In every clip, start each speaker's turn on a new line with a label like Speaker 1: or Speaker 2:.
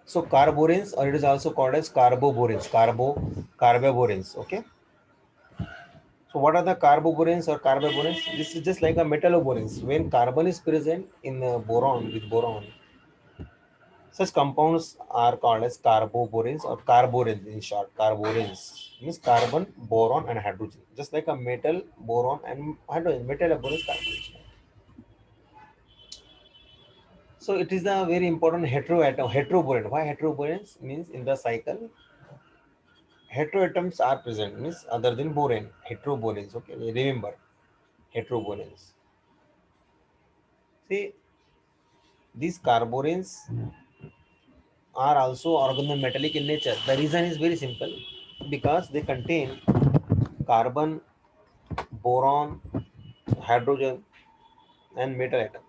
Speaker 1: So carborins, or it is also called as carboborins, carboborins. Okay. So what are the carboborins or carboborins? This is just like a metalloborins. When carbon is present in boron with boron, such compounds are called as carboborins or carborins in short. Carborins means carbon, boron, and hydrogen. Just like a metal, boron, and hydrogen. Metalloborins, carboborins. So it is a very important heteroatom, heteroboron. Why heteroborins? Means in the cycle, heteroatoms are present. Means other than boron, heteroborins. Okay, remember heteroborins. See, these carborins are also organometallic in nature. The reason is very simple, because they contain carbon, boron, hydrogen, and metal atom.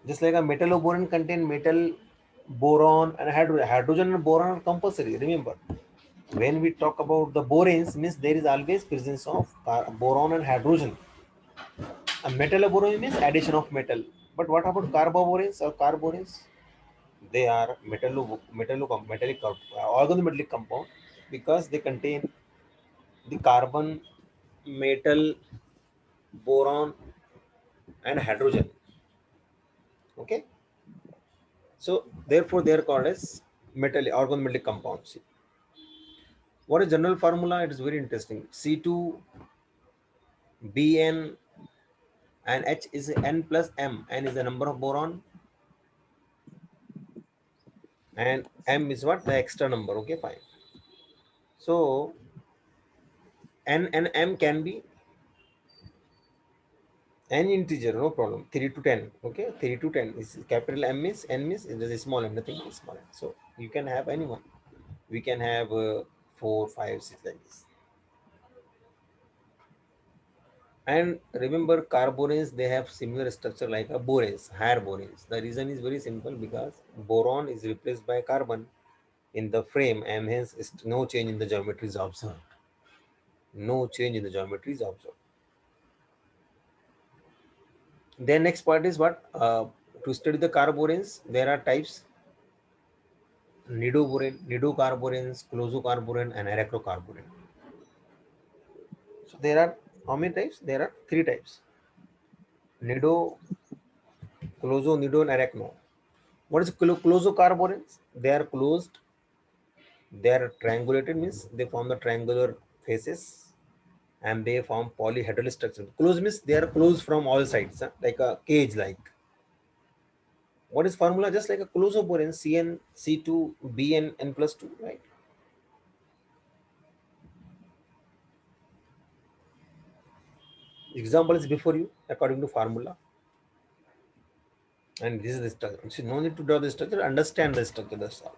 Speaker 1: Just like a metalloboron contain metal, boron, and hydrogen. Hydrogen and boron are compulsory. Remember, when we talk about the borans, means there is always presence of boron and hydrogen. A metalloboron means addition of metal. But what about carboborans or carborans? They are metallic organometallic compound, because they contain the carbon, metal, boron, and hydrogen. Okay, so therefore they are called as metal organometallic compounds. What is general formula? It is very interesting. C2Bn and H is N plus M. N is the number of boron, and M is what? The extra number. Okay, fine. So N and M can be n integer, no problem. 3 to 10. Okay, 3 to 10 is capital M is N means it is a small m, nothing is small m. So you can have anyone. We can have 4, 5, 6 like this. And remember, carborans, they have similar structure like a borans, higher borans. The reason is very simple, because boron is replaced by carbon in the frame, and hence no change in the geometry is observed. No change in the geometry is observed. Then next part is what? To study the carborans, there are types: nidoboron, nidocarborans, clozocarboran, and arachnocarboran. So there are how many types? There are three types: nido, clozo, nido, and arachno. What is clozocarborans? They are closed. They are triangulated, means they form the triangular faces, and they form polyhedral structure. Closed means they are closed from all sides, like a cage like. What is formula? Just like a clozoboron, Cn, C2, Bn, N plus 2, right? Example is before you according to formula. And this is the structure. So no need to draw the structure, understand the structure, that's all.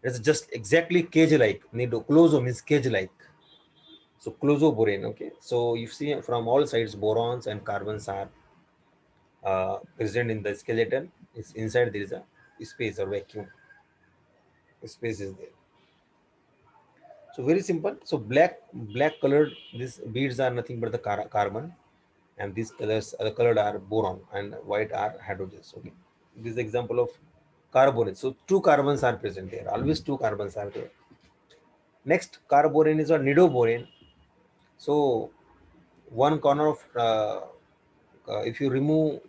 Speaker 1: It's just exactly cage like. Nido, clozo means cage like. So clozoboron, okay. So you see from all sides borons and carbons are present in the skeleton. It's inside there is a space or vacuum. Space is there. So very simple. So black colored these beads are nothing but the carbon, and these colors the colored are boron, and white are hydrogens. Okay, this is example of carbonates. So two carbons are present there. Always two carbons are there. Next carboron is a nidoboron. So one corner of if you remove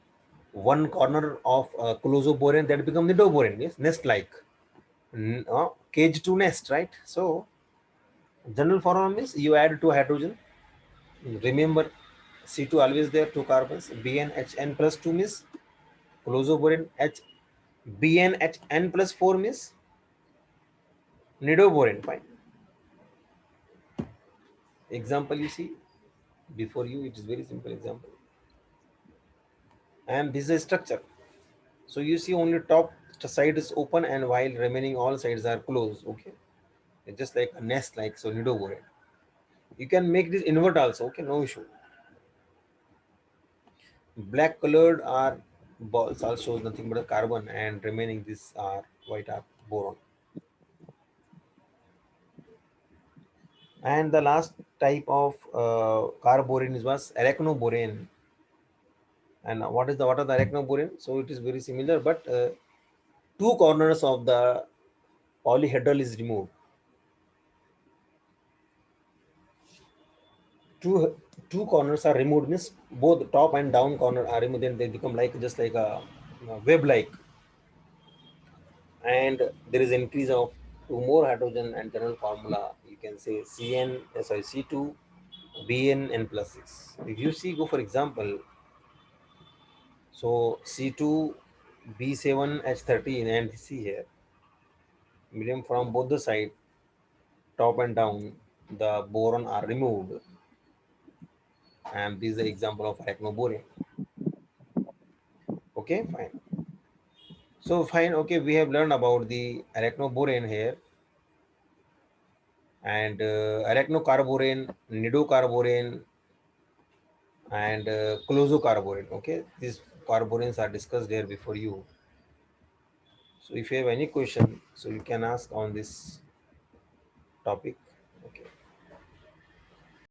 Speaker 1: one corner of clozoboron, that become nidoboron. Yes, nest like, cage to nest, right? So general formula is you add two hydrogen. Remember, C2 always there, two carbons. BnHn plus 2 means clozoboron. BnHn plus 4 means nidoboron. Fine. Example you see before you, it is very simple example. And this is a structure. So you see only top side is open, and while remaining all sides are closed. Okay. It's just like a nest, like so nidoboron. You can make this invert also. Okay, no issue. Black colored are balls, also shows nothing but a carbon, and remaining these are white are boron. And the last type of carborin is was two corners of the polyhedral is removed. Two corners are removed means both top and down corner are removed, then they become like just like a web like, and there is increase of two more hydrogen and general formula you can say C2 Bn n plus 6. If you see, go for example, so C2 B7H13 and see here medium from both the side top and down the boron are removed, and this is the example of arachnoboron. Okay, fine. So fine, okay, we have learned about the arachnoboron here, and arachnocarborane, nidocarborane, and clozocarborane. Okay, these carborines are discussed there before you. So if you have any question, so you can ask on this topic. Okay.